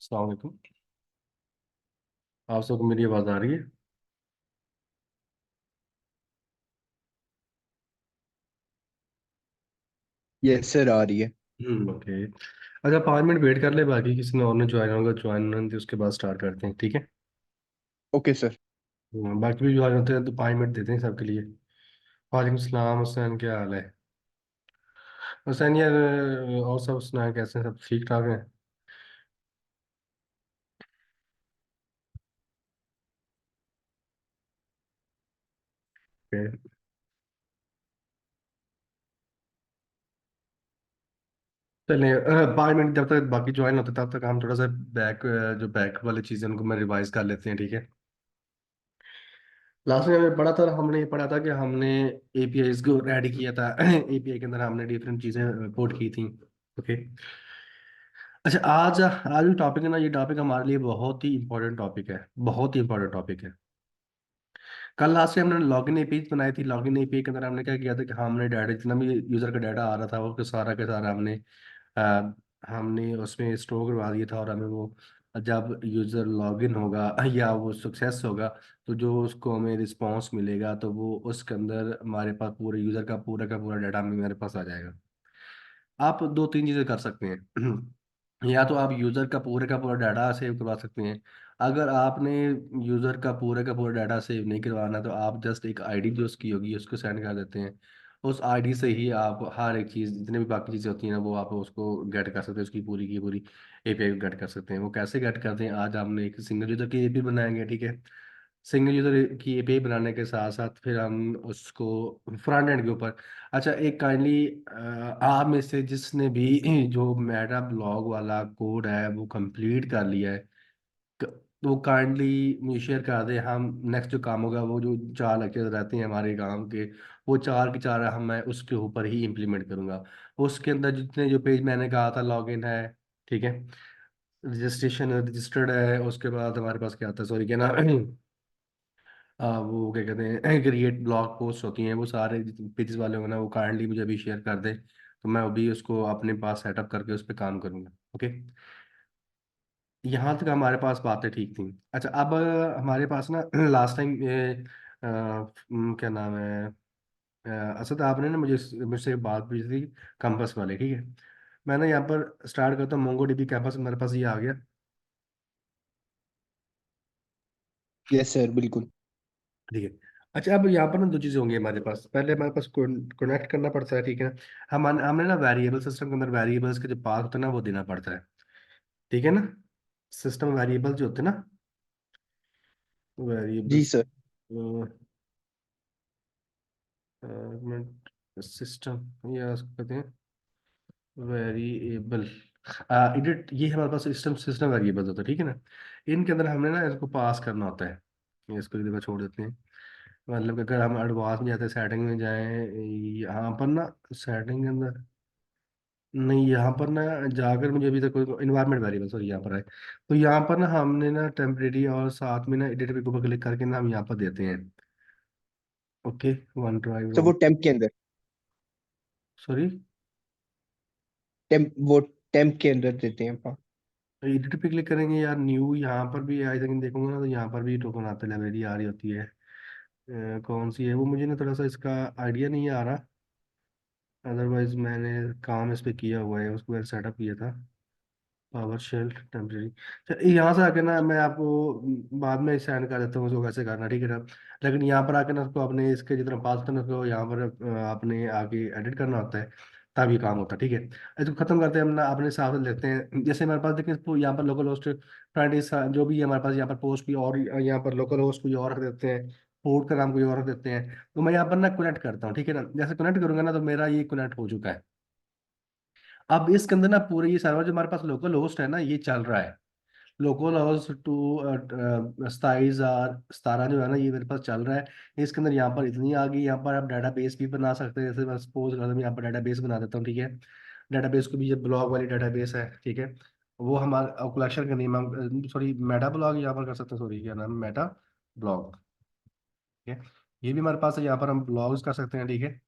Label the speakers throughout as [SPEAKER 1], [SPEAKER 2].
[SPEAKER 1] अस्सलाम वालेकुम। आप सबको मेरी आवाज़ आ रही है?
[SPEAKER 2] यस सर, आ रही है।
[SPEAKER 1] ओके। अच्छा, 5 मिनट वेट कर ले, बाकी किसी ने और ने ज्वाइन होगा, ज्वाइन होने दे, उसके बाद स्टार्ट करते हैं, ठीक है?
[SPEAKER 2] Okay sir.
[SPEAKER 1] बाकी भी ज्वाइन होते हैं तो 5 मिनट देते हैं सबके लिए। वालेकुम सलाम हुसैन, क्या हाल है? हुसैन यार, और सब सुना, कैसे हैं? सब ठीक ठाक हैं? ओके। चलिए, 5 मिनट जब तक बाकी ज्वाइन होते हैं, तब तक हम थोड़ा सा बैक, जो बैक वाली चीज़ें उनको मैं रिवाइज कर लेते हैं, ठीक है? लास्ट में हमने पढ़ा था, हमने ये पढ़ा था कि हमने एपीआईज को रेडी किया था। एपीआई के अंदर हमने डिफरेंट चीज़ें पोर्ट की थी। ओके। अच्छा, आज आज जो टॉपिक है ना, ये टॉपिक हमारे लिए बहुत ही इंपॉर्टेंट टॉपिक है, बहुत ही इंपॉर्टेंट टॉपिक है। कल लास्ट से हमने लॉगिन एपीआई बनाई थी। लॉगिन एपीआई के अंदर हमने क्या किया था कि हमने डाटा, जितना भी यूजर का डाटा आ रहा था, वो सारा के सारा अ, हमने उसमें स्टोर करवा दिया था। और हमें वो, जब यूजर लॉगिन होगा या वो सक्सेस होगा, तो जो उसको हमें रिस्पॉन्स मिलेगा, तो वो उसके अंदर हमारे पास पूरे यूजर का पूरा डाटा मेरे पास आ जाएगा। आप दो तीन चीज़ें कर सकते हैं। या तो आप यूज़र का पूरा डाटा सेव करवा सकते हैं। अगर आपने यूज़र का पूरा डाटा सेव नहीं करवाना, तो आप जस्ट एक आईडी जो उसकी होगी उसको सेंड कर देते हैं। उस आईडी से ही आप हर एक चीज़, जितने भी बाकी चीज़ें होती हैं ना, वो आप उसको गेट कर सकते हैं, उसकी पूरी की पूरी एपीआई को गेट कर सकते हैं। वो कैसे गेट करते हैं, आज हमने एक सिंगल यूज़र की एपीआई बनाएंगे, ठीक है? सिंगल यूजर की एपीआई बनाने के साथ साथ फिर हम उसको फ्रंट एंड के ऊपर। अच्छा, एक काइंडली, आप में से जिसने भी जो मेटा ब्लॉग वाला कोड है वो कंप्लीट कर लिया है, तो काइंडली मुझे शेयर कर दे। हम नेक्स्ट जो काम होगा, वो जो 4 लेक्चर रहते हैं हमारे काम के, वो 4 के 4 हम मैं उसके ऊपर ही इम्प्लीमेंट करूंगा। उसके अंदर जितने जो पेज मैंने कहा था लॉगिन है, ठीक है, रजिस्ट्रेशन रजिस्टर्ड है, उसके बाद हमारे पास क्या आता है, सॉरी क्या ना, वो क्या कहते हैं, क्रिएट ब्लॉग पोस्ट होती हैं, वो सारे पेजेस वाले होंगे ना, वो काइंडली मुझे अभी शेयर कर दे, तो मैं अभी उसको अपने पास सेटअप करके उस पर काम करूंगा। ओके। यहाँ तक हमारे पास बातें ठीक थी। अच्छा, अब हमारे पास ना लास्ट टाइम क्या नाम है, असद आपने ना मुझसे बात पूछी थी कैंपस वाले, ठीक है? मैं ना यहाँ पर स्टार्ट करता हूँ, मोंगो डीबी कैंपस मेरे पास ये आ गया,
[SPEAKER 2] यस सर, बिल्कुल।
[SPEAKER 1] ठीक है? अच्छा, अब यहाँ पर ना दो चीज़ें होंगी हमारे पास। पहले हमारे पास कनेक्ट करना पड़ता है, ठीक है? हमने ना वेरिएबल सिस्टम के अंदर वेरिएबल्स के जो पाथ होते हैं ना, वो देना पड़ता है, ठीक है ना? सिस्टम वेरिएबल जो होते हैं ना,
[SPEAKER 2] जी
[SPEAKER 1] वेरिएबल्स,
[SPEAKER 2] सर।
[SPEAKER 1] सिस्टम या उसको कहते हैं वेरिएबल, एडिट, ये हमारे पास सिस्टम सिस्टम वेरिएबल्स होता है, ठीक है ना? इनके अंदर हमने ना इसको पास करना होता है। ये इसको इधर छोड़ देते हैं। मतलब कि अगर हम एडवांस में जाते हैं, सेटिंग में जाएं, यहाँ पर ना, सेटिंग के अंदर नहीं, यहाँ पर ना जाकर मुझे अभी तक कोई इन्वायरमेंट वेरिएबल, सॉरी, यहाँ पर है। तो यहाँ पर ना हमने ना टेम्परेरी और साथ में ना एडिट पे ऊपर क्लिक करके ना हम यहाँ पर देते हैं। ओके, वन ड्राइव
[SPEAKER 2] सर, वो
[SPEAKER 1] रोम,
[SPEAKER 2] टेम्प के अंदर,
[SPEAKER 1] सॉरी,
[SPEAKER 2] वो टेम्प के अंदर देते हैं आप।
[SPEAKER 1] एडिट पे क्लिक करेंगे यार, न्यू, यहाँ पर भी आई थिंक देखूंगा ना, तो यहाँ पर भी टोकन आता है, लाइब्रेरी आ रही होती है। कौन सी है वो, मुझे ना थोड़ा सा इसका आइडिया नहीं आ रहा। अदरवाइज मैंने काम इस पे किया हुआ है, उसको मैंने सेटअप किया था। पावर शेल टेम्परेरी, यहाँ से आके ना मैं आपको बाद में सेंड कर देता हूँ उसको कैसे करना, ठीक है ना? लेकिन यहाँ पर आके ना उसको अपने इसके जितना पास करना, उसको यहाँ पर अपने आके एडिट करना होता है, तब ये काम होता है, ठीक है? इसको खत्म करते हैं हम ना, अपने हिसाब से लेते हैं। जैसे हमारे पास देखिए, यहाँ पर लोकल होस्ट फ्रेंड जो भी है हमारे पास, यहाँ पर पोस्ट भी, और यहाँ पर लोकल होस्ट कोई और रख देते हैं, पोर्ट का नाम कोई और रख देते हैं। तो मैं यहाँ पर ना कनेक्ट करता हूँ, ठीक है ना? जैसे कनेक्ट करूंगा ना, तो मेरा ये कनेक्ट हो चुका है। अब इसके अंदर ना पूरे ये सर्वर जो हमारे पास लोकल होस्ट है ना, ये चल रहा है। लोकल हाउस टू 27 जो है ना, ये मेरे पास चल रहा है। इसके अंदर यहाँ पर इतनी आ गई, यहाँ पर आप डाटाबेस भी बना सकते हैं। जैसे मैं सपोज करता हूँ, यहाँ पर डाटाबेस बना देता हूँ, ठीक है? डाटाबेस को भी, ये ब्लॉग वाली डाटाबेस है, ठीक है? वो हमारा कलेक्शन का नेम हम, सॉरी, मेटा ब्लॉग यहाँ पर कर सकते हैं, सॉरी क्या नाम है, मेटा ब्लॉग, ठीक है? ये भी हमारे पास है, यहाँ पर हम ब्लॉग्स कर सकते हैं, ठीक है?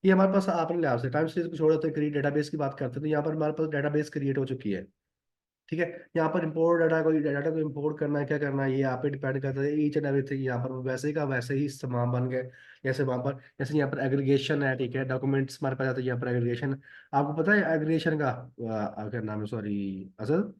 [SPEAKER 1] ये हमारे पास आपने लिहाज से टाइम सीरीज को छोड़ देते हैं, क्रिएट डेटाबेस की बात करते हैं, तो यहाँ पर हमारे पास डेटाबेस क्रिएट हो चुकी है। ठीक है। यहाँ पर इंपोर्ट डाटा, कोई डाटा को इंपोर्ट करना है, क्या करना है, ये यहाँ पे डिपेंड करता है। ईच एंड एवरीथिंग यहाँ पर वैसे ही का वैसे ही सामान बन गए। जैसे वहाँ पर, जैसे यहाँ पर एग्रीगेशन है, ठीक है, डॉक्यूमेंट्स हमारे पास आते हैं यहाँ पर एग्रीगेशन। आपको पता है एग्रीगेशन का क्या नाम है, सॉरी, असल।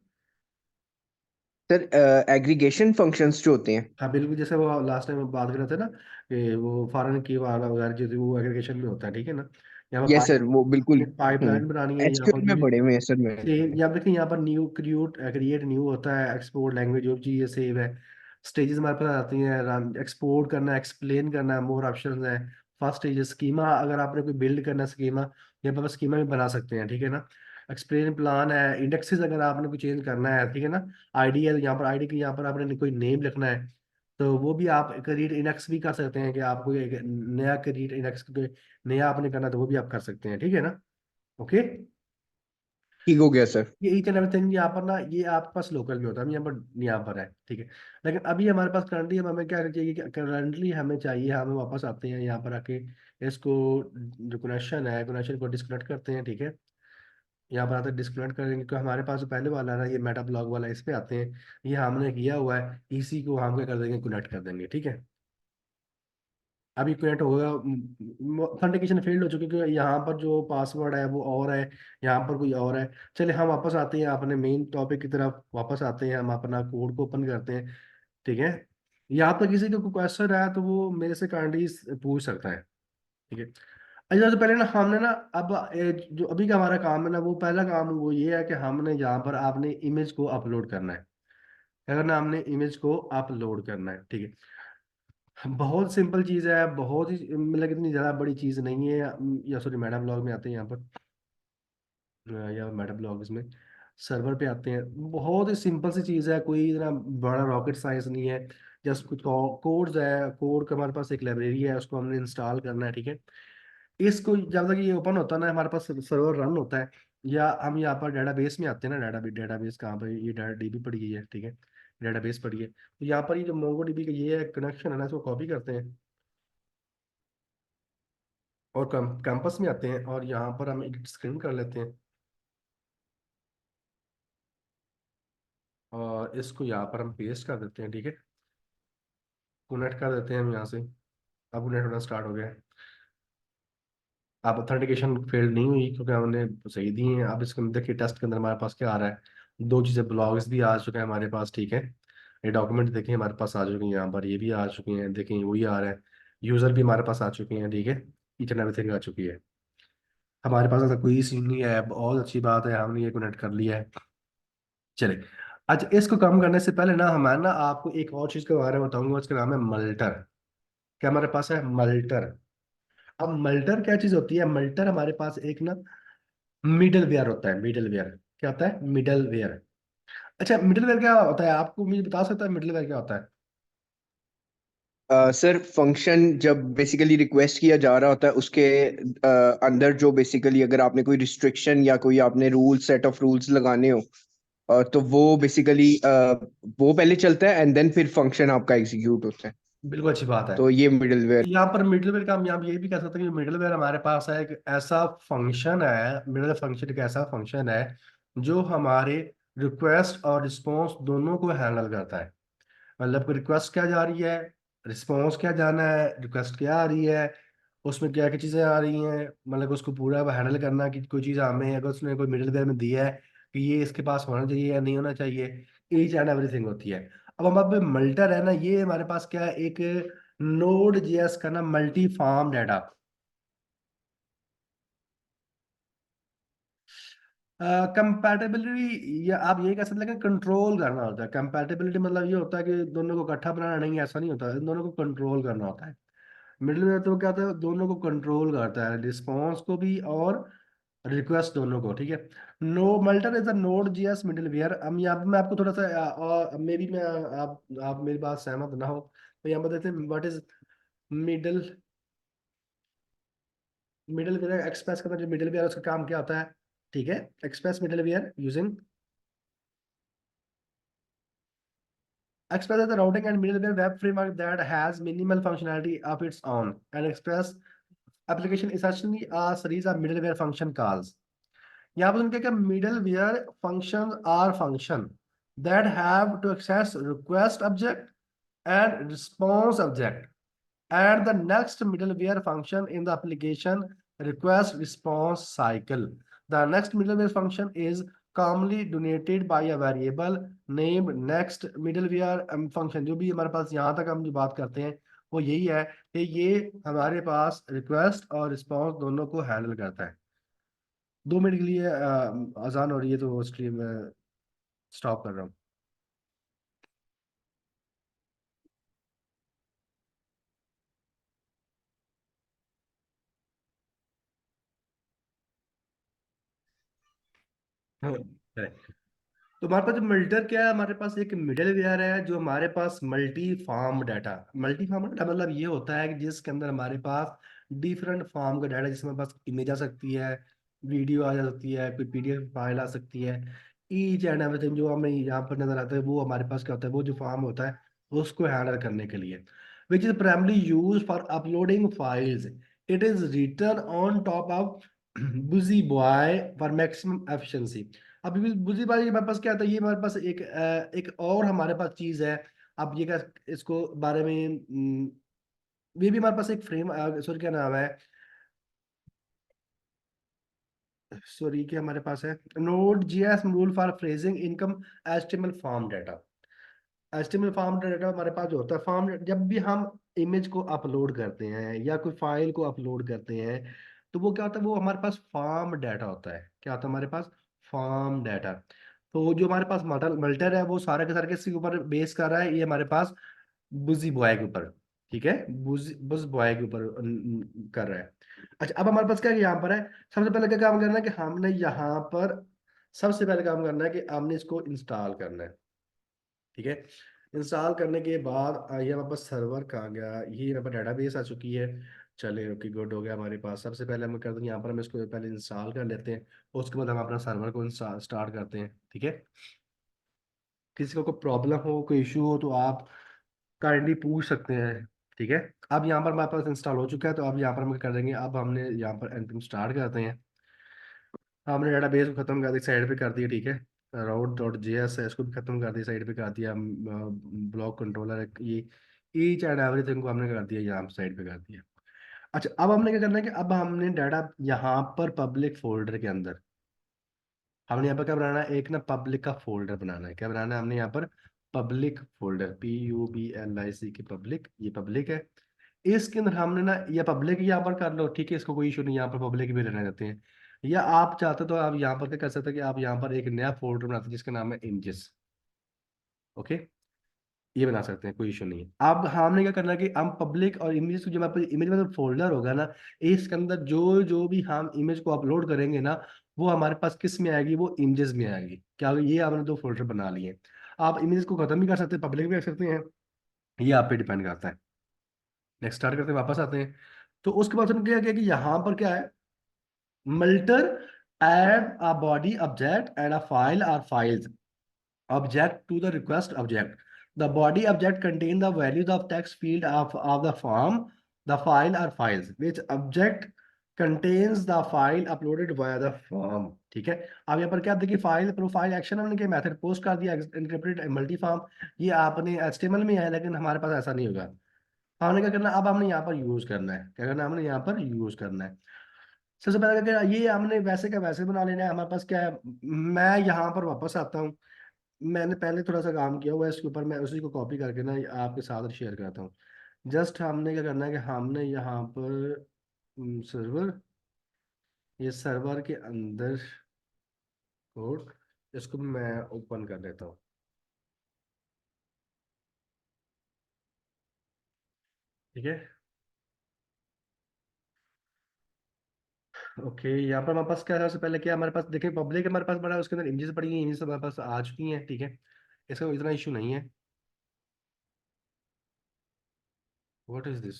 [SPEAKER 2] सर एग्रीगेशन फंक्शंस जो होते हैं।
[SPEAKER 1] हाँ बिल्कुल, जैसे वो लास्ट टाइम बात कर रहे थे ना कि वो फॉरेन की वाला वगैरह जो थी, वो एग्रीगेशन में होता है, ठीक है ना। यहाँ पर
[SPEAKER 2] यस सर, वो बिल्कुल।
[SPEAKER 1] पाइपलाइन बनानी है यहाँ पर
[SPEAKER 2] एचक्यूएल में
[SPEAKER 1] भी।
[SPEAKER 2] पढ़े हुए हैं सर मैं।
[SPEAKER 1] सेव, या देखिए यहाँ पर न्यू क्रिएट न्यू होता है, एक्सपोर्ट लैंग्वेज जो चीज़ सेव है। स्टेजेस हमारे पास आती हैं, एक्सपोर्ट करना, एक्सप्लेन करना, मोर ऑप्शंस है। फर्स्ट स्टेज स्कीमा, अगर आपने कोई बिल्ड करना स्कीमा, यहाँ पर स्कीमा भी बना सकते हैं, ठीक है ना। एक्सप्लेन प्लान है, इंडेक्सेस अगर आपने कोई चेंज करना है, ठीक है ना। आईडी है तो यहाँ पर आईडी की, यहाँ पर आपने कोई नेम लिखना है, तो वो भी आप क्रिएट इंडेक्स भी कर सकते हैं कि आपको एक नया क्रिएट इंडेक्स नया आपने करना है, तो वो भी आप कर सकते हैं, ठीक है ना। ओके।
[SPEAKER 2] ठीक हो गया सर।
[SPEAKER 1] ये ईच एंड एवरीथिंग यहाँ पर ना, ये आपके पास लोकल में होता है, यहाँ पर है, ठीक है। लेकिन अभी हमारे पास करंटली हमें क्या चाहिए, कि करंटली हमें चाहिए, हमें वापस आते हैं यहाँ पर आके, इसको जो कनेक्शन है, कनेक्शन को डिस्कनेक्ट करते हैं, ठीक है। यहाँ पर आते हैं डिस्कनेक्ट करेंगे, क्योंकि हमारे पास जो पहले वाला है ना, ये मेटा ब्लॉक वाला, इस पे आते हैं। ये हमने किया हुआ है, इसी को हम क्या कर देंगे, कनेक्ट कर देंगे, ठीक है। अभी कनेक्ट होगा, ऑथेंटिकेशन फेल्ड हो चुकी है, क्योंकि यहाँ पर जो पासवर्ड है वो और है, यहाँ पर कोई और है। चलिए हम वापस आते हैं अपने मेन टॉपिक की तरफ, वापस आते हैं, हम अपना कोड को ओपन करते हैं, ठीक है। यहाँ पर किसी को कोई क्वेश्चन है तो वो मेरे से काइंडली पूछ सकता है, ठीक है। अच्छा, तो पहले ना हमने ना, अब जो अभी का हमारा काम है ना, वो पहला काम वो ये है कि हमने यहाँ पर आपने इमेज को अपलोड करना है। अगर ना हमने इमेज को अपलोड करना है, ठीक है। बहुत सिंपल चीज़ है, बहुत ही मतलब इतनी ज़्यादा बड़ी चीज़ नहीं है। या सॉरी, मेटा ब्लॉग में आते हैं यहाँ पर, या मेटा ब्लॉग इसमें सर्वर पे आते हैं। बहुत ही सिंपल सी चीज़ है, कोई इतना बड़ा रॉकेट साइंस नहीं है। जस्ट कुछ कोड्स है, कोड का हमारे पास एक लाइब्रेरी है, उसको हमने इंस्टॉल करना है, ठीक है। इसको जब तक ये ओपन होता है ना, हमारे पास सर्वर रन होता है, या हम यहाँ पर डेटाबेस में आते हैं ना, डेटाबेस कहाँ पर, ये डाटा डीबी पड़ी गई है, ठीक है। डेटाबेस पड़ी है, तो यहाँ पर ये जो मोंगो डीबी का ये है कनेक्शन है ना, इसको कॉपी करते हैं, और कैंपस में आते हैं, और यहाँ पर हम एडिट स्क्रीन कर लेते हैं, और इसको यहाँ पर हम पेस्ट कर देते हैं, ठीक है। कनेक्ट कर देते हैं हम यहाँ से। अब नेट होना स्टार्ट हो गया है। अब ऑथेंटिकेशन फेल नहीं हुई, क्योंकि हमने सही दी है। अब इसके अंदर देखिए, टेस्ट के अंदर हमारे पास क्या आ रहा है, दो चीज़ें, ब्लॉग्स भी आ चुके हैं हमारे पास, ठीक है। ये डॉक्यूमेंट देखिए हमारे पास आ चुके हैं, यहाँ पर ये भी आ चुके हैं, देखें वही आ रहा है। यूज़र भी हमारे पास आ चुके हैं, ठीक है। ईच एंड एवरीथिंग आ चुकी है। हमारे पास ऐसा कोई सीन नहीं है, बहुत अच्छी बात है, हमने ये कनेक्ट कर लिया है। चले, अच्छा, इसको कम करने से पहले ना, हमारे ना आपको एक और चीज़ के बारे में बताऊंगा, उसका नाम है मल्टर। क्या हमारे पास है, मल्टर। अब मल्टर क्या चीज़ होती है, मल्टर हमारे पास एक ना मिडल वेयर होता है। मिडल वेयर क्या होता है, मिडल वेयर। अच्छा, मिडल वेयर क्या होता है, आपको मुझे बता सकता है मिडल वेयर क्या होता है।
[SPEAKER 2] सर फंक्शन जब बेसिकली रिक्वेस्ट किया जा रहा होता है उसके अंदर जो बेसिकली अगर आपने कोई रिस्ट्रिक्शन या कोई आपने रूल सेट ऑफ रूल्स लगाने हो तो वो बेसिकली वो पहले चलता है एंड देन फिर फंक्शन आपका एग्जीक्यूट होता है।
[SPEAKER 1] बिल्कुल अच्छी बात है।
[SPEAKER 2] तो ये मिडलवेयर।
[SPEAKER 1] यहाँ पर मिडलवेयर का हम यहाँ ये भी कह सकते हैं कि मिडलवेयर हमारे पास है, एक ऐसा फंक्शन है, मिडल फंक्शन एक ऐसा फंक्शन है जो हमारे रिक्वेस्ट और रिस्पॉन्स दोनों को हैंडल करता है। मतलब रिक्वेस्ट क्या जा रही है, रिस्पॉन्स क्या जाना है, रिक्वेस्ट क्या आ रही है, उसमें क्या क्या चीज़ें आ रही हैं, मतलब उसको पूरा हैंडल करना, कि कोई चीज़ हमें अगर उसने कोई मिडलवेयर में दिया है कि ये इसके पास होना चाहिए या नहीं होना चाहिए, ईच एंड एवरीथिंग होती है। अब हमारे पे मल्टर है ना, ये हमारे पास क्या है, एक नोड जेएस का ना मल्टी फॉर्म डाटा। कंपैटिबिलिटी, या आप ये कह सकते हैं कि कंट्रोल करना होता है। कंपैटिबिलिटी मतलब ये होता है कि दोनों को इकट्ठा बनाना नहीं, ऐसा नहीं होता, इन दोनों को कंट्रोल करना होता है। मिडिल में तो क्या होता है, दोनों को कंट्रोल करता है, रिस्पॉन्स को भी और रिक्वेस्ट दोनों को, ठीक है। No Multer is a node JS middleware. हम यहाँ पे मैं आपको थोड़ा सा और मे बी मैं आप मेरी बात सहमत ना हो, तो यहाँ पर देखते हैं what is middle middleware express करना, जो मिडिल वेयर उसका काम क्या होता है, ठीक है। Express middleware using Express is the routing and middleware web framework that has minimal functionality of its own. An Express application essentially a series of middleware function calls. यहाँ पर उनके क्या, middleware function are function that have to access request object and response object and the next middleware function in the application request response cycle. The next middleware function is commonly denoted by a variable named next middleware function। जो भी हमारे पास यहाँ तक हम जो बात करते हैं वो यही है कि ये हमारे पास रिक्वेस्ट और रिस्पॉन्स दोनों को हैंडल करता है। 2 मिनट के लिए अजान हो रही है तो स्ट्रीम स्टॉप कर रहा हूँ। Correct। तो हमारे पास जो मिल्टर क्या है, हमारे पास एक मिडल वेयर है जो हमारे पास मल्टी फार्म डाटा मतलब ये होता है कि जिसके अंदर हमारे पास डिफरेंट फार्म का डाटा, जिसमें हमारे पास इमेज आ सकती है, वीडियो आ जा सकती है, कोई पीडीएफ फाइल आ सकती है, ईच एंड एवरीथिंग जो हमें यहाँ पर नजर आता है वो हमारे पास क्या होता है, वो जो फॉर्म होता है उसको हैंडल करने के लिए, which is primarily use for uploading files. It is written on top of busboy for maximum efficiency. अभी भी बुजी बॉय हमारे पास क्या आता है, ये हमारे पास एक और हमारे पास चीज है। अब ये क्या, इसको बारे में ये भी हमारे पास एक फ्रेम, सॉरी क्या नाम है, सॉरी क्या हमारे पास है, node GS rule for phrasing income HTML form data. HTML form data हमारे पास जो होता है, फॉर्म जब भी हम इमेज को अपलोड करते हैं या कोई फाइल को अपलोड करते हैं तो वो क्या होता है, वो हमारे पास फॉर्म डाटा होता है। क्या होता है हमारे पास, फॉर्म डाटा। तो जो हमारे पास मल्टर मल्टर है वो सारे के सारे किसके ऊपर बेस कर रहा है, ये हमारे पास बुजी बॉय के ऊपर, ठीक है, बुज बॉय के ऊपर कर रहा है। अच्छा, अब हमारे पास क्या है, यहाँ पर है, सबसे पहले क्या काम करना है कि हमने यहाँ पर सबसे पहले काम करना है कि हमने इसको इंस्टॉल करना है, ठीक है। इंस्टॉल करने के बाद ये हमारे पास सर्वर कहाँ गया, ये हमारे पास डेटाबेस आ चुकी है। चले, ओके, गुड हो गया हमारे पास। सबसे पहले हम कर देंगे यहाँ पर, हम इसको पहले इंस्टॉल कर लेते हैं, उसके बाद हम अपना सर्वर को स्टार्ट करते हैं, ठीक है। किसी को कोई प्रॉब्लम हो, कोई इशू हो तो आप काइंडली पूछ सकते हैं, ठीक है। अब यहाँ पर हमारे पास इंस्टॉल हो चुका है, तो अब यहाँ पर हम क्या कर देंगे, अब हमने यहाँ पर एनपीएम स्टार्ट करते हैं। हमने डेटाबेस को खत्म कर दिया, साइड पे कर दिया, ठीक है। राउट डॉट जेएस है, इसको भी खत्म कर दिया, साइड पे कर दिया। ब्लॉक कंट्रोलर है ये, ईच एंड एवरीथिंग को हमने कर दिया, यहाँ साइड पे कर दिया। अच्छा, अब हमने क्या करना है कि अब हमने डाटा यहाँ पर पब्लिक फोल्डर के अंदर, हमने यहाँ पर क्या बनाना है, एक ना पब्लिक का फोल्डर बनाना है। क्या बनाना है हमने यहाँ पर, पब्लिक फोल्डर, PUBLIC की पब्लिक, ये पब्लिक है। इसके अंदर हमने ना, ये पब्लिक यहाँ पर कर लो, ठीक है, इसको कोई इशू नहीं, यहाँ पर पब्लिक भी रहने देते हैं। या आप चाहते तो आप यहाँ पर क्या कर सकते हैं कि आप यहाँ पर एक नया फोल्डर बनाते हैं जिसका नाम है इमेजेस, ओके, ये बना सकते हैं, कोई इशू नहीं है। अब हमने क्या करना है कि हम पब्लिक और इमेज, जो हमारे इमेज में फोल्डर होगा ना, इसके अंदर जो जो भी हम इमेज को अपलोड करेंगे ना, वो हमारे पास किस में आएगी, वो इमेजेस में आएगी। क्या होगा, ये हमने 2 फोल्डर बना लिए। आप इमेज को खत्म भी कर सकते हैं, पब्लिक भी कर सकते हैं, ये आप पे डिपेंड करता है। नेक्स्ट स्टार्ट करते हैं, वापस आते हैं। तो उसके बाद हम क्या किया कि यहाँ पर क्या है, Multer add a body object and a file or files object to the request object. The body object contain the values of text field of the form. The file or files. Which object contains the file uploaded via the form. ठीक है। अब यहाँ पर क्या देखिए, file profile action हमने क्या method post कर दिया, इंटरप्रेट मल्टी फॉर्म, ये आपने HTML में है, लेकिन हमारे पास ऐसा नहीं होगा। हमने क्या करना है, अब हमने यहाँ पर यूज करना है, क्या करना है, हमने यहाँ पर यूज करना है। सबसे पहले क्या करना है, ये हमने वैसे का वैसे बना लेना है। हमारे पास क्या है, मैं यहाँ पर वापस आता हूँ, मैंने पहले थोड़ा सा काम किया हुआ है इसके ऊपर, मैं उसी को कॉपी करके ना आपके साथ शेयर करता हूँ। जस्ट हमने क्या करना है कि हमने यहाँ पर सर्वर, ये सर्वर के अंदर कोड, इसको मैं ओपन कर लेता हूँ, ठीक है। ओके, यहाँ पर हमारे पास क्या है, सबसे पहले क्या हमारे पास देखिए, पब्लिक हमारे पास बड़ा है, उसके अंदर इमेजेस पड़ी हैं, इमेजेस हमारे पास आ चुकी हैं, ठीक है, इसका इतना इशू नहीं है। व्हाट इज दिस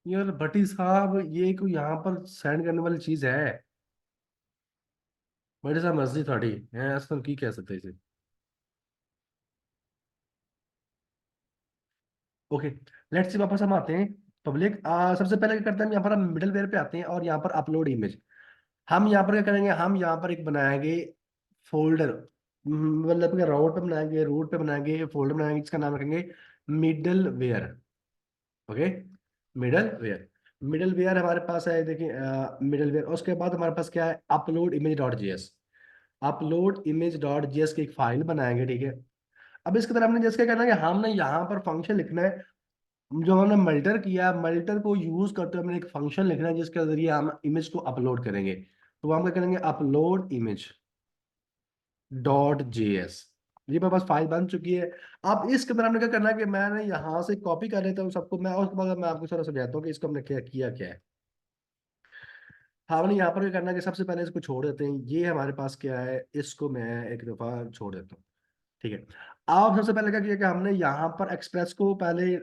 [SPEAKER 1] यार, भट्टी साहब, ये कोई यहाँ पर सेंड करने वाली चीज है? बड़ी साहब मर्जी थोड़ी है, ऐसा तो की कह सकते इसे। ओके, लेट्स सी, वापस हम आते हैं। पब्लिक सबसे पहले क्या करते हैं, हम यहाँ पर हम मिडल वेयर पे आते हैं और यहाँ पर अपलोड इमेज। हम यहाँ पर क्या करेंगे, हम यहाँ पर एक बनाएंगे फोल्डर, मतलब कि राउट पे बनाएंगे, रूट पे बनाएंगे, फोल्डर बनाएंगे, जिसका नाम रखेंगे middleware. Okay, middleware. Middleware हमारे पास है, देखिए मिडल वेयर। उसके बाद हमारे पास क्या है, upload image dot GS. Upload image dot GS की एक फाइल बनाएंगे, ठीक है। अब इसके तरह हमने जैसे क्या करना है कि हमने यहाँ पर फंक्शन लिखना है, जो हमने मल्टर किया, मल्टर को यूज करते हुए हमने एक फंक्शन लिखना है जिसके जरिए हम इमेज को अपलोड करेंगे। तो हम क्या करेंगे, अपलोड इमेज डॉट जेएस। ये मेरे पास फाइल बन चुकी है। अब इसके अंदर हमने क्या करना है कि मैंने यहाँ से कॉपी कर लेता हूँ सबको मैं, और उसके बाद मैं आपको सारा समझाता हूँ कि इसको हमने क्या किया क्या है। हाँ, हमने यहाँ पर क्या करना है कि सबसे पहले इसको छोड़ देते हैं, ये हमारे पास क्या है, इसको मैं एक दफा छोड़ देता हूँ, ठीक है। अब सबसे पहले क्या किया कि हमने यहाँ पर एक्सप्रेस को पहले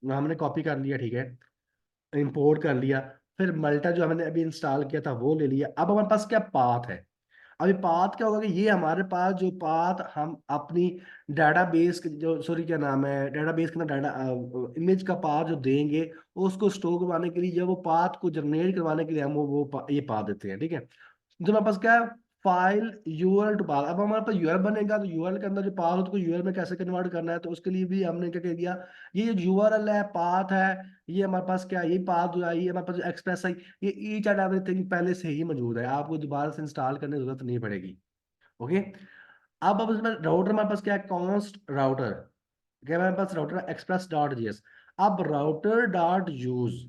[SPEAKER 1] हमने कॉपी कर लिया, ठीक है, इंपोर्ट कर लिया। फिर मल्टा जो हमने अभी इंस्टॉल किया था वो ले लिया। अब हमारे पास क्या पाथ है। अभी पाथ क्या होगा कि ये हमारे पास जो पाथ हम अपनी डाटाबेस जो, सॉरी क्या नाम है, डाटाबेस के अंदर डाटा इमेज का पाथ जो देंगे, उसको स्टोर करवाने के लिए या वो पाथ को जनरेट करवाने के लिए हम ये पाथ देते हैं, ठीक है। जो हमारे पास क्या है, फाइल यूआरएल टू पाथ। अब हमारे पास यूआरएल बनेगा तो यूआरएल के अंदर जो पाथ है तो यूआरएल में कैसे कन्वर्ट करना है, तो उसके लिए भी हमने क्या कह दिया, ये जो यूआरएल है, पाथ है, ये हमारे पास क्या है, ये पाथ हुआ, ये हमारे पास एक्सप्रेस है, ये ईच एंड एवरीथिंग पहले से ही मौजूद है, आपको दोबारा से इंस्टॉल करने की जरूरत नहीं पड़ेगी। ओके। अब इसमें राउटर हमारे पास क्या है, कॉन्स्ट राउटर, क्या हमारे पास राउटर एक्सप्रेस डॉट जीएस। अब router dot use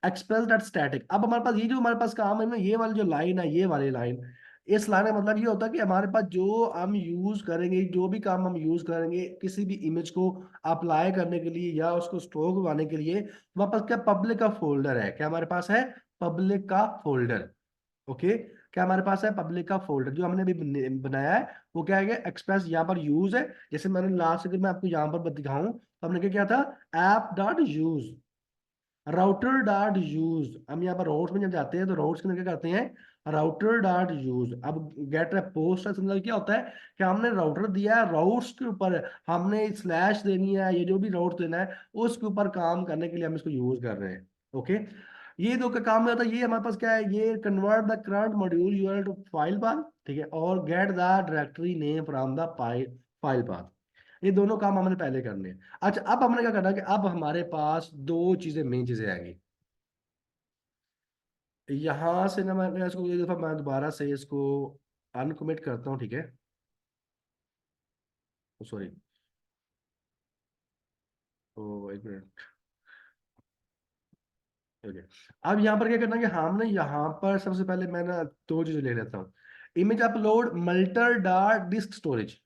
[SPEAKER 1] express dot static. अब हमारे पास ये जो हमारे पास काम है ना, ये वाली जो लाइन है, ये वाली लाइन, इस लाइन का मतलब ये होता है कि हमारे पास जो हम यूज करेंगे, जो भी काम हम यूज करेंगे किसी भी इमेज को अप्लाई करने के लिए या उसको स्टोर करवाने के लिए, हमारे पास क्या पब्लिक का फोल्डर है, क्या हमारे पास है, पब्लिक का फोल्डर। ओके, क्या हमारे पास है, पब्लिक का फोल्डर जो हमने अभी बनाया है। वो क्या है, एक्सप्रेस यहाँ पर यूज है। जैसे मैंने लास्ट, अगर मैं आपको यहाँ पर दिखाऊं तो हमने क्या किया था, app dot use, router dot use. हम यहाँ पर राउट्स में जब जाते हैं तो राउट्स के अंदर क्या करते हैं, राउटर डॉट यूज। अब गेट पोस्ट का मतलब क्या होता है कि हमने राउटर दिया है, राउट्स के ऊपर हमने स्लैश देनी है, ये जो भी राउट देना है उसके ऊपर काम करने के लिए हम इसको यूज कर रहे हैं। ओके, ये दो का काम में होता है। ये हमारे पास क्या है, ये convert the current module URL to file path, ठीक है, और get the directory name from the file path. ये दोनों काम हमने पहले करने हैं। अच्छा, अब हमने क्या करना है कि अब हमारे पास दो चीजें, मेन चीजें आएंगी। यहां से ना मैं इसको एक दफा मैं दोबारा से इसको अनकमिट करता हूँ, ठीक है, सॉरी, तो एक मिनट। ओके, अब यहाँ पर क्या करना है कि हमने यहाँ पर सबसे पहले मैं ना दो चीजें ले लेता हूँ। Image upload Multer dot disk storage.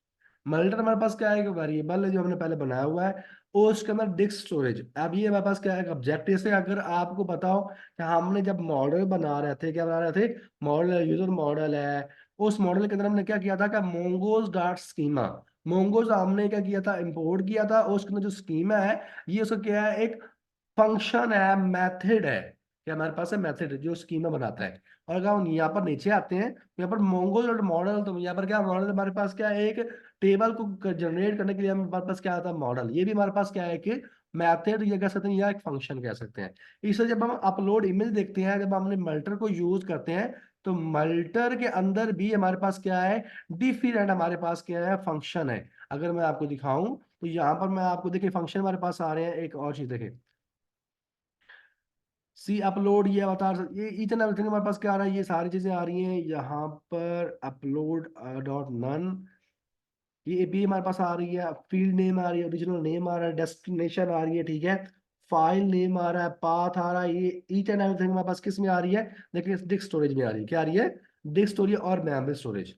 [SPEAKER 1] Multer हमारे पास क्या है, वेरिएबल है जो हमने पहले बनाया हुआ है, और उसके अंदर डिस्क स्टोरेज। अब ये हमारे पास क्या है, ऑब्जेक्ट। जैसे अगर आपको बताओ कि हमने जब मॉडल बना रहे थे, क्या बना रहे थे, मॉडल यूजर मॉडल है, उस मॉडल के अंदर हमने क्या किया था कि मोंगोज डॉट स्कीमा, मोंगोज हमने क्या किया था, इंपोर्ट किया था, और उसके अंदर जो स्कीमा है, ये उसका क्या है, एक फंक्शन है, मेथड है, कि हमारे पास है मेथड जो स्कीमा बनाता है। और अगर हम यहाँ पर नीचे आते हैं तो यहाँ पर मोंगो डॉट मॉडल, तो यहाँ पर क्या मॉडल हमारे पास क्या है, एक टेबल को जनरेट करने के लिए हमारे पास क्या आता है, मॉडल। ये भी हमारे पास क्या है कि मेथड ये कह सकते हैं या एक फंक्शन कह सकते हैं। इससे जब हम अपलोड इमेज देखते हैं, जब हमने मल्टर को यूज करते हैं, तो मल्टर के अंदर भी हमारे पास क्या है, डिफरेंट हमारे पास क्या है, फंक्शन है। अगर मैं आपको दिखाऊं तो यहाँ पर मैं आपको, देखिए फंक्शन हमारे पास आ रहे हैं। एक और चीज देखें, सी अपलोड, ये अवतार, ये ईच एंड एवरीथिंग हमारे पास क्या आ रहा है, ये सारी चीजें आ रही हैं यहाँ पर। अपलोड डॉट नन, ये भी हमारे पास आ रही है। फील्ड नेम आ रही है, ओरिजिनल नेम आ रहा है, डेस्टिनेशन आ रही है, ठीक है, फाइल नेम आ रहा है, पाथ आ रहा है। ये ईच एंड एवरीथिंग हमारे पास किस में आ रही है, देखिए डिस्क स्टोरेज में आ रही है। क्या आ रही है, डिस्क स्टोरेज और मेमोरी स्टोरेज।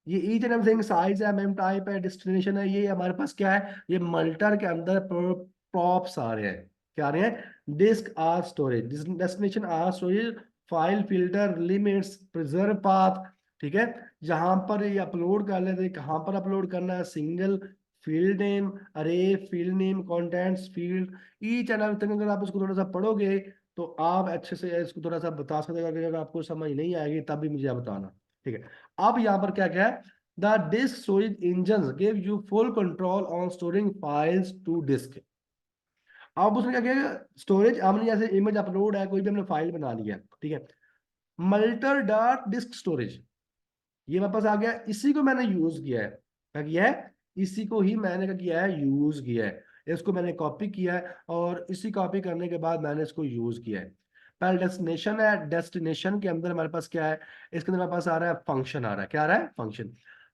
[SPEAKER 1] ये ईच एंड एवरीथिंग साइज है, मेम टाइप है, डेस्टिनेशन है, ये हमारे पास क्या है, ये मल्टर के अंदर प्रॉप्स आ रहे हैं। क्या आ रहे हैं, disk are storage, destination are storage, file filter limits, preserve path, ठीक है। जहां पर ये अपलोड कर लेते हैं, कहाँ पर अपलोड करना है, सिंगल, फील्ड नेम, अरे field name, contents field, each and everything. अगर आप इसको थोड़ा सा पढ़ोगे तो आप अच्छे से इसको थोड़ा सा बता सकते हो। अगर आपको समझ नहीं आएगी तब भी मुझे आप बताना, ठीक है। अब यहाँ पर क्या क्या है, the disk storage engine give you full control on storing files to disk. अब उसने क्या किया, स्टोरेज हमने जैसे इमेज अपलोड है, कोई भी हमने फाइल बना लिया, ठीक है, मल्टर डॉट डिस्क स्टोरेज, ये मेरे पास आ गया, इसी को मैंने यूज किया है, क्या किया है, इसी को ही मैंने क्या किया है, यूज किया है, इसको मैंने कॉपी किया है, और इसी कॉपी करने के बाद मैंने इसको यूज किया है। पहले डेस्टिनेशन है, डेस्टिनेशन के अंदर हमारे पास क्या है, इसके अंदर हमारे पास आ रहा है फंक्शन, आ रहा है, क्या आ रहा है, फंक्शन।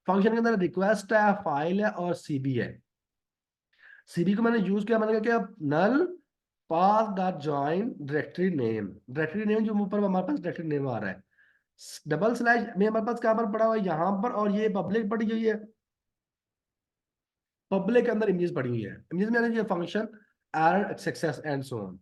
[SPEAKER 1] फंक्शन के अंदर रिक्वेस्ट है, फाइल है, और सीबी है। सीबी को मैंने यूज किया, मैंने क्या किया, null path dot join directory name, directory name जो ऊपर हमारे पास डायरेक्टरी नेम आ रहा है, डबल स्लैश में हमारे पास कहाँ पर पड़ा हुआ है, यहाँ पर, और ये पब्लिक पड़ी हुई है, पब्लिक के अंदर इमेज पड़ी हुई है, इमेज में ये function error success and so on.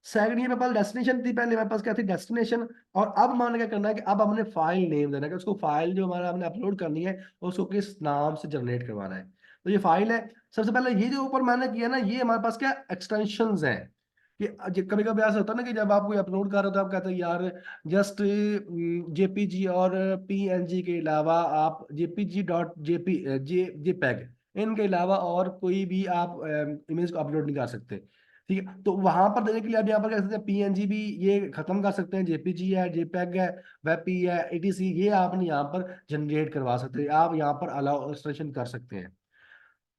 [SPEAKER 1] Second, ये मेरे पास डेस्टिनेशन थी, पहले मेरे पास क्या थी, डेस्टिनेशन, और अब हमने क्या करना है कि अब हमने फाइल नेम देना है कि उसको फाइल जो हमारा हमने अपलोड करनी है उसको किस नाम से जनरेट करवाना है। तो ये फाइल है। सबसे पहले ये जो ऊपर मैंने किया ना, ये हमारे पास क्या एक्सटेंशंस हैं, कि कभी कभी ऐसा होता है ना कि जब आप कोई अपलोड कर रहे हो तो आप कहते हैं यार जस्ट जेपीजी और पीएनजी के अलावा आप जेपीजी डॉट जेपैग इनके अलावा और कोई भी आप इमेज को अपलोड नहीं कर सकते। ठीक है, तो वहां पर देने के लिए आप यहाँ पर कह सकते हैं पीएनजी भी ये खत्म कर सकते हैं, जेपीजी है, जेपैग है, वेबपी है, एटीसी, ये आपने यहाँ पर जनरेट करवा सकते हैं, आप यहाँ पर अलाउ एक्सटेंशन कर सकते हैं।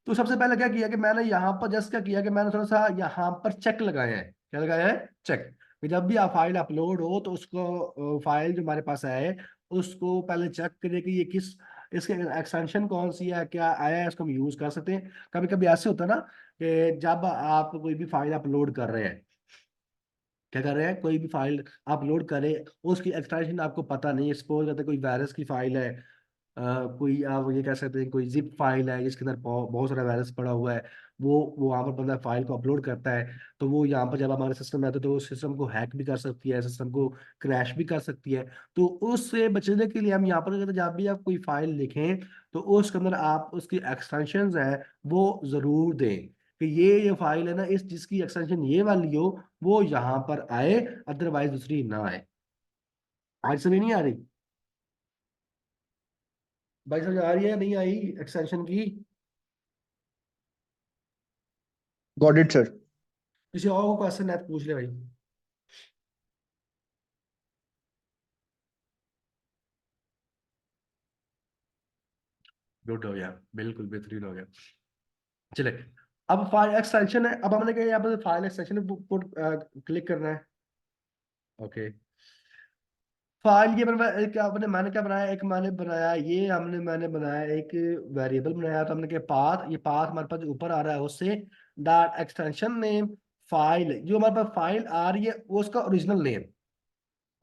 [SPEAKER 1] तो सबसे पहले क्या किया कि मैंने यहाँ पर जस्ट क्या किया कि मैंने थोड़ा सा यहाँ पर चेक लगाए हैं, क्या लगाया है, चेक, कि जब भी आप फाइल अपलोड हो तो उसको फाइल जो हमारे पास आए उसको पहले चेक करिए कि ये किस, इसके एक्सटेंशन कौन सी है, क्या आया है, इसको हम यूज कर सकते हैं। कभी कभी ऐसे होता है ना कि जब आप कोई भी फाइल अपलोड कर रहे हैं, क्या कर रहे हैं, कोई भी फाइल अपलोड करें, उसकी एक्सटेंशन आपको पता नहीं है, सपोज करते हैं कोई वायरस की फाइल है, कोई आप ये कह सकते हैं कोई जिप फाइल है जिसके अंदर बहुत सारा वायरस पड़ा हुआ है, वो वहाँ पर बंदा फाइल को अपलोड करता है, तो वो यहाँ पर जब हमारे सिस्टम में आता है तो सिस्टम को हैक भी कर सकती है, सिस्टम को क्रैश भी कर सकती है। तो उससे बचने के लिए हम यहाँ पर कहते हैं जब भी आप कोई फाइल लिखें तो उसके अंदर आप उसकी एक्सटेंशन है वो जरूर दें, कि ये फाइल है ना, इस जिसकी एक्सटेंशन ये वाली हो वो यहाँ पर आए, अदरवाइज दूसरी ना आए। आज समझ नहीं आ रही भाई, समझ आ रही है नहीं आई एक्सटेंशन की?
[SPEAKER 2] Got it sir.
[SPEAKER 1] किसी और को क्वेश्चन है तो पूछ ले भाई। गुड हो गया, बिल्कुल बेहतरीन हो गया। चले, अब फाइल एक्सटेंशन है, अब हमने क्या यहाँ पर फाइल एक्सटेंशन पुट क्लिक करना है। ओके, फाइल ये एक आपने मैंने क्या बनाया, एक मैंने बनाया ये हमने मैंने बनाया एक वेरिएबल बनाया, तो हमने क्या पाथ, ये पाथ हमारे पास जो ऊपर आ रहा है उससे डॉट एक्सटेंशन नेम, फाइल जो हमारे पास फाइल आ रही है वो उसका ओरिजिनल नेम,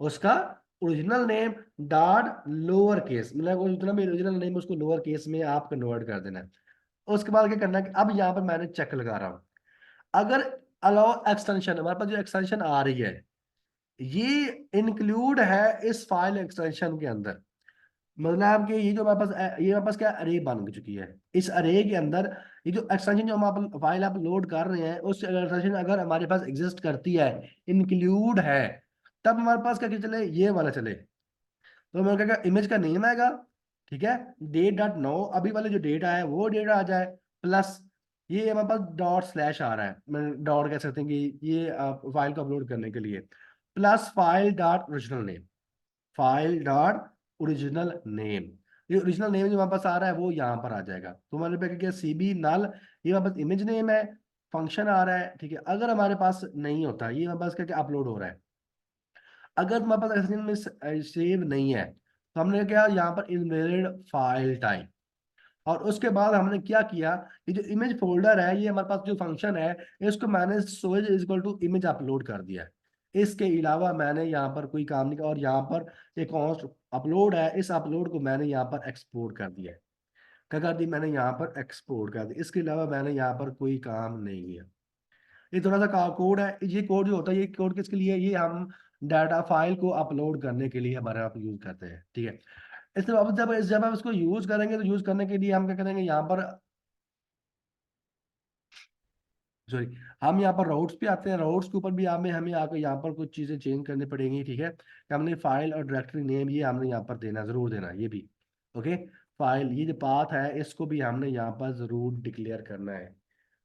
[SPEAKER 1] उसका original name dot lower case, मतलब वो जितना भी ओरिजिनल नेम उसको लोअर केस में आप कन्वर्ट कर देना है। उसके बाद क्या करना है कि अब यहाँ पर मैंने चेक लगा रहा हूँ, अगर अलाउ एक्सटेंशन, हमारे पास जो एक्सटेंशन आ रही है ये इंक्लूड है इस फाइल एक्सटेंशन के अंदर, मतलब कि ये जो हमारे पास ये हमारे पास क्या अरे बन चुकी है, इस अरे के अंदर ये जो एक्सटेंशन जो हम फाइल आप लोड कर रहे हैं उस एक्सटेंशन अगर हमारे पास एग्जिस्ट करती है, इंक्लूड है, तब हमारे पास क्या चले, ये वाला चले। तो मैं क्या इमेज का नेम आएगा, ठीक है, डेट डॉट नो, अभी वाले जो डेट आया है वो डेट आ जाए, प्लस ये हमारे पास डॉट स्लैश आ रहा है, मैं डॉट कह सकते हैं कि ये फाइल को अपलोड करने के लिए, plus file dot original name, file dot original name, ये ओरिजिनल नेम जो हमारे पास आ रहा है वो यहाँ पर आ जाएगा। तो हमारे पास क्या सीबी नल, ये हमारे पास इमेज नेम है, फंक्शन आ रहा है, ठीक है। अगर हमारे पास नहीं होता, ये हमारे पास क्या क्या अपलोड हो रहा है, अगर हमारे पास एक्सटेंशन में सेव नहीं है तो हमने क्या यहाँ पर इनवैलिड फाइल टाइप, और उसके बाद हमने क्या किया, ये जो इमेज फोल्डर है ये हमारे पास जो फंक्शन है इसको मैंने storage is equal to image upload कर दिया है। इसके अलावा मैंने यहाँ पर कोई काम नहीं किया, और यहाँ पर एक कॉन्स्ट अपलोड है, इस अपलोड को मैंने यहाँ पर एक्सपोर्ट कर दिया है, क्या कर दी, मैंने यहाँ पर एक्सपोर्ट कर दिया, इसके अलावा मैंने यहाँ पर कोई काम नहीं किया। ये थोड़ा सा कोड है, ये कोड जो होता है ये कोड किसके लिए है? ये हम डाटा फाइल को अपलोड करने के लिए हमारे यहाँ यूज करते हैं, ठीक है। इसलिए अब जब हम इसको यूज करेंगे तो यूज करने के लिए हम क्या करेंगे, यहाँ पर सॉरी, हम यहाँ पर राउट्स पे आते हैं, राउट्स के ऊपर भी हमें हमें आकर यहाँ पर कुछ चीजें चेंज करनी पड़ेंगी, ठीक है, कि हमने फाइल और डायरेक्टरी नेम ये हमने यहाँ पर देना, जरूर देना ये भी। ओके, फाइल ये जो पाथ है इसको भी हमने यहाँ पर जरूर डिक्लेयर करना है,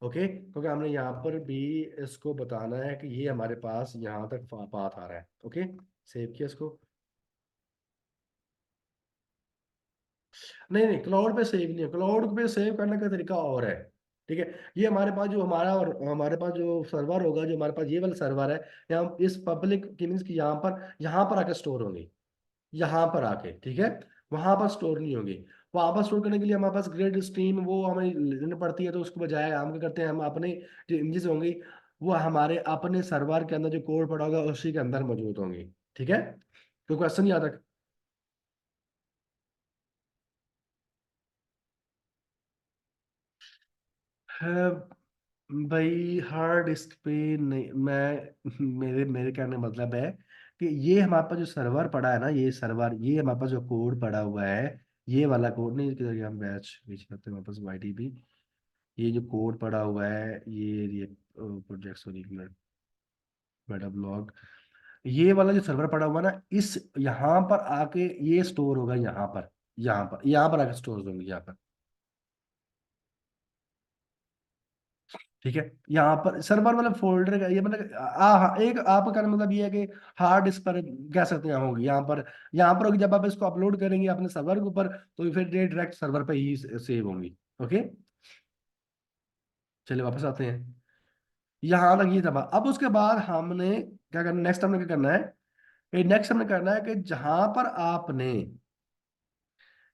[SPEAKER 1] ओके, क्योंकि हमने यहाँ पर भी इसको बताना है कि ये हमारे पास यहाँ तक पाथ आ रहा है। ओके, सेव किया इसको। नहीं नहीं, क्लाउड पे सेव नहीं है, क्लाउड पे सेव करने का तरीका और है। ठीक है, ये हमारे पास जो हमारा और हमारे पास जो सर्वर होगा, जो हमारे पास ये वाला सर्वर है, यहाँ इस पब्लिक की मीन्स की यहाँ पर आके स्टोर होंगी, यहाँ पर आके, ठीक है। वहां पर स्टोर नहीं होगी। वहां पर स्टोर करने के लिए हमारे पास ग्रिड स्ट्रीम वो हमें लेनी पड़ती है, तो उसके बजाय हम क्या करते हैं, हम अपने जो इमेजेस होंगी वो हमारे अपने सर्वर के अंदर जो कोड पड़ा होगा उसी के अंदर मौजूद होंगी। ठीक है, कोई क्वेश्चन याद रख। भाई हार्ड डिस्क पे नहीं, मैं मेरे मेरे कहने का मतलब है कि ये हमारे पास जो सर्वर पड़ा है ना, ये सर्वर, ये हमारे पास जो कोड पड़ा हुआ है, ये वाला कोड नहीं, किधर गया, हम बैच बीच करते हैं वापस YDB। ये जो कोड पड़ा हुआ है, ये प्रोजेक्ट, सॉरी, मेटा ब्लॉग, ये वाला जो सर्वर पड़ा हुआ है ना, इस यहाँ पर आके ये स्टोर होगा, यहाँ पर आके स्टोर होंगे यहाँ पर। ठीक है, यहाँ पर सर्वर मतलब फोल्डर का ये मतलब एक आपका कहने का मतलब ये है कि हार्ड डिस्क पर कह सकते हैं होगी, यहाँ पर होगी। जब आप इसको अपलोड करेंगे अपने सर्वर के ऊपर, तो फिर ये डायरेक्ट सर्वर पे ही सेव होंगी। ओके, चलिए वापस आते हैं। यहाँ तक ये था बात। अब उसके बाद हमने क्या करना, नेक्स्ट हमने क्या करना है, नेक्स्ट हमने करना है कि जहां पर आपने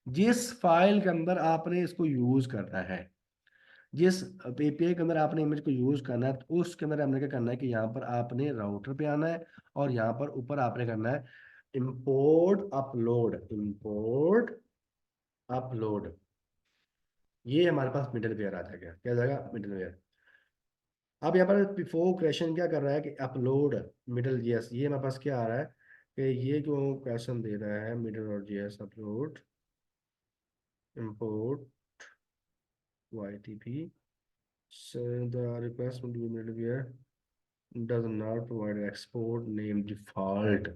[SPEAKER 1] जिस फाइल के अंदर आपने इसको यूज करना है, जिस एपीआई के अंदर आपने इमेज को यूज करना है, तो उसके अंदर हमने क्या करना है कि यहाँ पर आपने राउटर पे आना है, और यहाँ पर ऊपर आपने करना है इंपोर्ट अपलोड। ये हमारे पास मिडल वेयर आ जाएगा, क्या जाएगा, मिडल वेयर। अब यहाँ पर बिफोर क्वेश्चन क्या कर रहा है कि अपलोड मिडल जीएस, ये हमारे पास क्या आ रहा है कि ये जो क्वेश्चन दे रहा है मिडल और GS upload import YTP, so the request will be middleware does not provide export name default।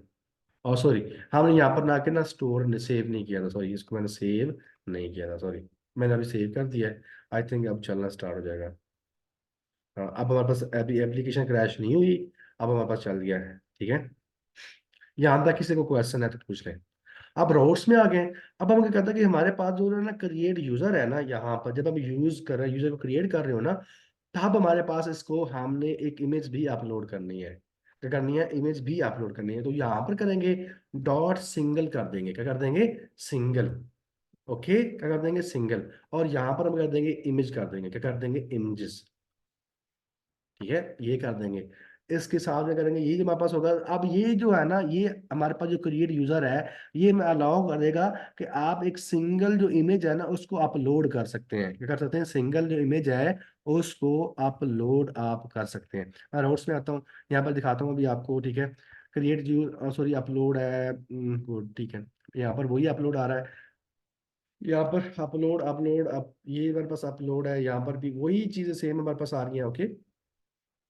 [SPEAKER 1] और सॉरी, हमने यहाँ पर ना के ना स्टोर सेव नहीं किया था, सॉरी, इसको मैंने सेव नहीं किया था, सॉरी। मैंने अभी सेव कर दिया है। आई थिंक अब चलना स्टार्ट हो जाएगा। हाँ, अब हमारे पास अभी एप्लीकेशन क्रैश नहीं हुई, अब हमारे पास चल गया है। ठीक है, यहाँ तक किसी को क्वेश्चन है तो पूछ लें। अब रोड्स में आ गए। अब हम क्या कहते हैं कि हमारे पास जो है ना क्रिएट यूजर है ना, यहाँ पर जब हम यूज कर रहे हैं, यूजर को क्रिएट कर रहे हो ना, तब हमारे पास इसको हमने एक इमेज भी अपलोड करनी है। क्या करनी है, इमेज भी अपलोड करनी है, तो यहाँ पर करेंगे डॉट सिंगल कर देंगे, क्या कर देंगे, सिंगल। ओके, क्या कर देंगे, सिंगल। और यहाँ पर हम कर देंगे इमेज कर देंगे, क्या कर देंगे, इमेजेस। ठीक है, ये कर देंगे। इसके साथ में करेंगे, ये जो हमारे पास होगा। अब ये जो है ना, ये हमारे पास जो क्रिएट यूजर है, ये मैं अलाउ करेगा कि आप एक सिंगल जो इमेज है ना उसको अपलोड कर सकते हैं। क्या कर सकते हैं, सिंगल जो इमेज है उसको अपलोड आप कर सकते हैं। मैं नोट्स में आता हूँ, यहाँ पर दिखाता हूँ अभी आपको। ठीक है, क्रिएट यू सॉरी अपलोड है, ठीक है, यहाँ पर वही अपलोड आ रहा है। यहाँ पर अपलोड अपलोड अप ये हमारे पास अपलोड है, यहाँ पर भी वही चीजें सेम हमारे पास आ रही है। ओके,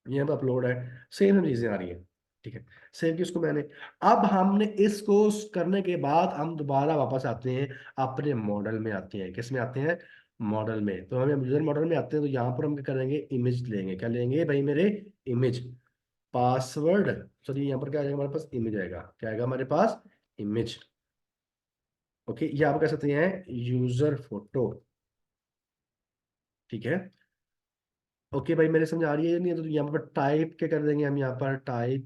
[SPEAKER 1] ये पे अपलोड है, सेम चीजें आ रही है। ठीक है, सेव की उसको मैंने। अब हमने इसको करने के बाद हम दोबारा वापस आते हैं, अपने मॉडल में आते हैं। किस में आते हैं, मॉडल में। तो हम यूजर मॉडल में आते हैं, तो यहाँ पर हम क्या करेंगे, इमेज लेंगे। क्या लेंगे भाई मेरे, इमेज। पासवर्ड, सॉरी, यहाँ पर क्या आएगा हमारे पास, इमेज आएगा। क्या आएगा हमारे पास, इमेज। ओके, ये आप कह सकते हैं यूजर फोटो। ठीक है, ओके भाई, मेरे समझ आ रही है या नहीं, तो यहाँ पर टाइप क्या कर देंगे हम, यहाँ पर टाइप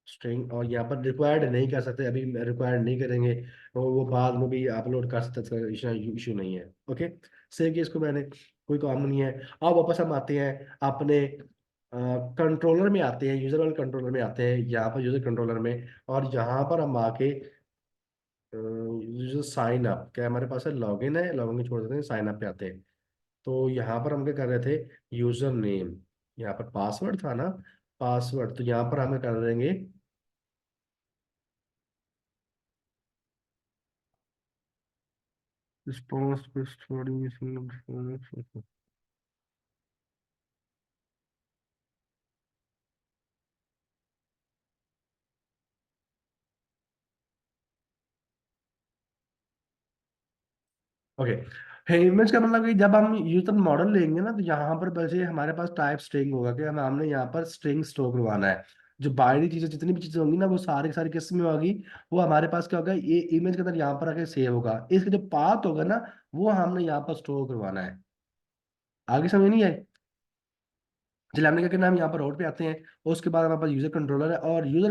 [SPEAKER 1] स्ट्रिंग। और यहाँ पर रिक्वायर्ड नहीं कर सकते, अभी रिक्वायर्ड नहीं करेंगे, वो बाद में भी अपलोड कर सकते, इशू नहीं है। ओके, सेव किया इसको मैंने, कोई काम नहीं है। अब वापस हम आते हैं अपने कंट्रोलर में आते हैं, यूजर वाले कंट्रोलर में आते हैं, यहाँ पर यूजर कंट्रोलर में। और यहाँ पर हम आके यूजर साइन अप, क्या हमारे पास है, लॉगिन है, लॉगिन छोड़ देते हैं, साइन अप पे आते हैं। तो यहाँ पर हम क्या कर रहे थे, यूजर नेम, यहाँ पर पासवर्ड था ना, पासवर्ड, तो यहाँ पर हमें कर देंगे response based for. Okay, image का मतलब कि जब हम यूजर मॉडल लेंगे ना, तो यहाँ पर वैसे हमारे पास टाइप स्ट्रिंग होगा कि हमने यहाँ पर स्ट्रिंग स्टोर करवाना है। जो बाइनरी चीजें, जितनी भी चीजें होंगी ना, वो सारी की सारी किस में होगी, वो हमारे पास क्या होगा, ये इमेज के अंदर यहाँ पर आके सेव होगा। इसका जो पाथ होगा ना, वो हमने यहाँ पर स्टोर करवाना है। आगे समझ नहीं आए? चलिए हमने क्या करना है, हम यहाँ पर रोड पे आते हैं। उसके बाद हमारे पास यूजर कंट्रोलर है, और यूजर